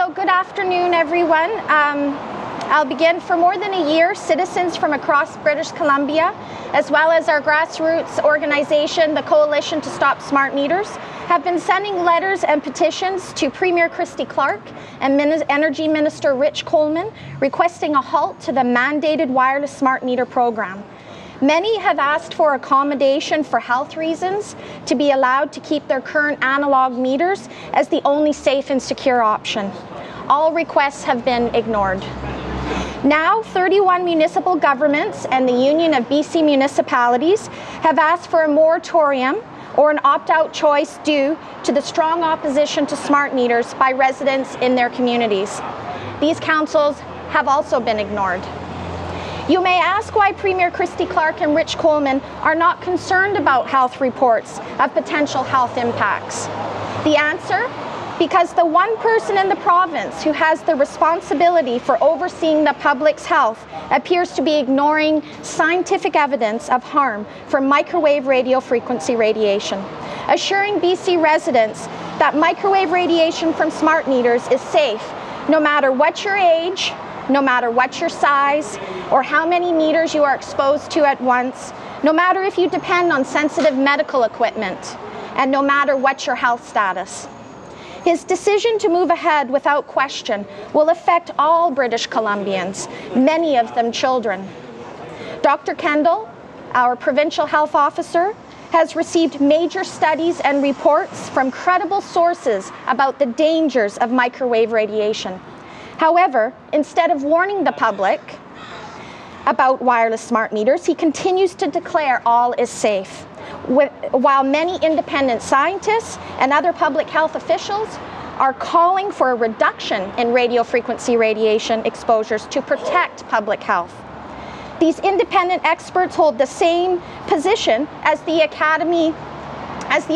So good afternoon, everyone. I'll begin. For more than a year, citizens from across British Columbia, as well as our grassroots organization, the Coalition to Stop Smart Meters, have been sending letters and petitions to Premier Christy Clark and Energy Minister Rich Coleman, requesting a halt to the mandated wireless smart meter program. Many have asked for accommodation for health reasons, to be allowed to keep their current analog meters as the only safe and secure option. All requests have been ignored. Now, 31 municipal governments and the Union of BC Municipalities have asked for a moratorium or an opt-out choice due to the strong opposition to smart meters by residents in their communities. These councils have also been ignored. You may ask why Premier Christy Clark and Rich Coleman are not concerned about health reports of potential health impacts. The answer? Because the one person in the province who has the responsibility for overseeing the public's health appears to be ignoring scientific evidence of harm from microwave radio frequency radiation, assuring BC residents that microwave radiation from smart meters is safe no matter what your age, no matter what your size, or how many meters you are exposed to at once, no matter if you depend on sensitive medical equipment, and no matter what your health status. His decision to move ahead without question will affect all British Columbians, many of them children. Dr. Kendall, our provincial health officer, has received major studies and reports from credible sources about the dangers of microwave radiation. However, instead of warning the public about wireless smart meters, he continues to declare all is safe, while many independent scientists and other public health officials are calling for a reduction in radio frequency radiation exposures to protect public health. These independent experts hold the same position as the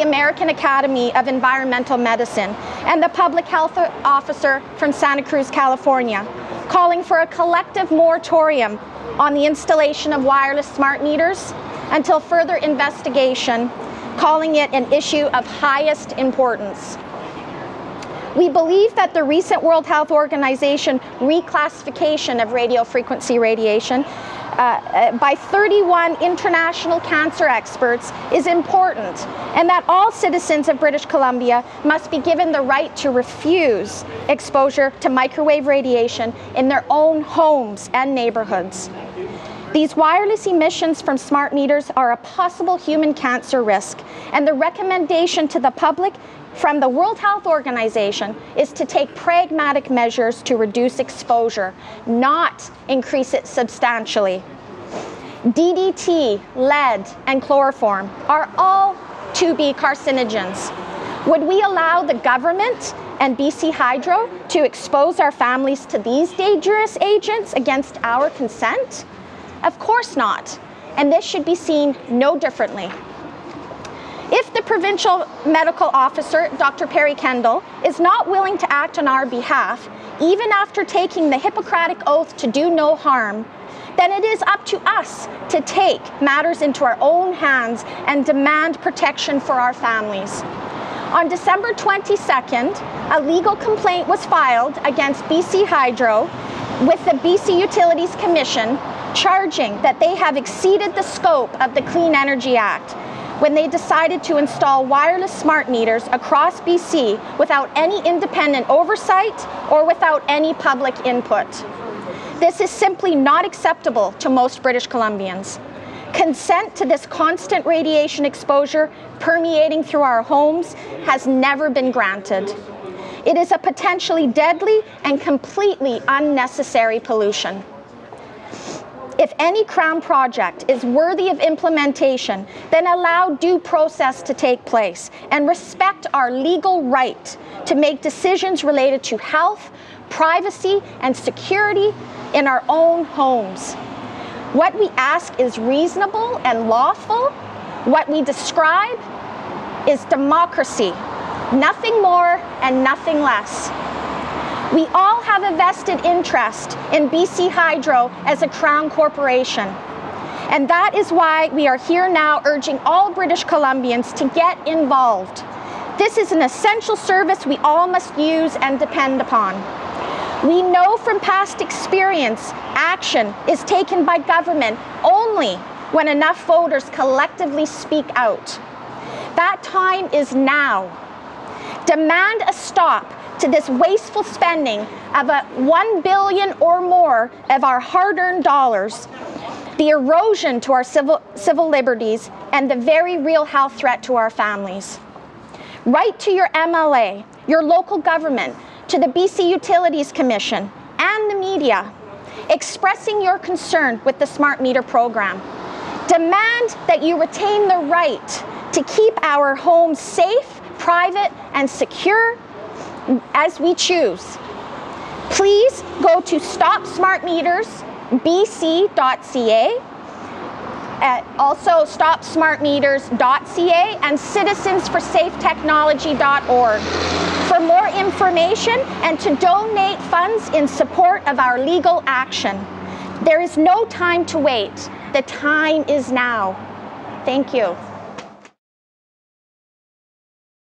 American Academy of Environmental Medicine and the public health officer from Santa Cruz, California, calling for a collective moratorium on the installation of wireless smart meters until further investigation, calling it an issue of highest importance. We believe that the recent World Health Organization reclassification of radio frequency radiation by 31 international cancer experts is important, and that all citizens of British Columbia must be given the right to refuse exposure to microwave radiation in their own homes and neighborhoods. These wireless emissions from smart meters are a possible human cancer risk, and the recommendation to the public from the World Health Organization is to take pragmatic measures to reduce exposure, not increase it substantially. DDT, lead, and chloroform are all to be carcinogens. Would we allow the government and BC Hydro to expose our families to these dangerous agents against our consent? Of course not, and this should be seen no differently. If the provincial medical officer, Dr. Perry Kendall, is not willing to act on our behalf, even after taking the Hippocratic oath to do no harm, then it is up to us to take matters into our own hands and demand protection for our families. On December 22nd, a legal complaint was filed against BC Hydro with the BC Utilities Commission, charging that they have exceeded the scope of the Clean Energy Act when they decided to install wireless smart meters across BC without any independent oversight or without any public input. This is simply not acceptable to most British Columbians. Consent to this constant radiation exposure permeating through our homes has never been granted. It is a potentially deadly and completely unnecessary pollution. If any Crown project is worthy of implementation, then allow due process to take place and respect our legal right to make decisions related to health, privacy, and security in our own homes. What we ask is reasonable and lawful. What we describe is democracy, nothing more and nothing less. We all have a vested interest in BC Hydro as a Crown corporation, and that is why we are here now urging all British Columbians to get involved. This is an essential service we all must use and depend upon. We know from past experience, action is taken by government only when enough voters collectively speak out. That time is now. Demand a stop to this wasteful spending of $1 billion or more of our hard-earned dollars, the erosion to our civil liberties, and the very real health threat to our families. Write to your MLA, your local government, to the BC Utilities Commission, and the media, expressing your concern with the smart meter program. Demand that you retain the right to keep our homes safe, private, and secure as we choose. Please go to stopsmartmeters.ca, also stopsmartmeters.ca, and citizensforsafetechnology.org for more information and to donate funds in support of our legal action. There is no time to wait. The time is now. Thank you.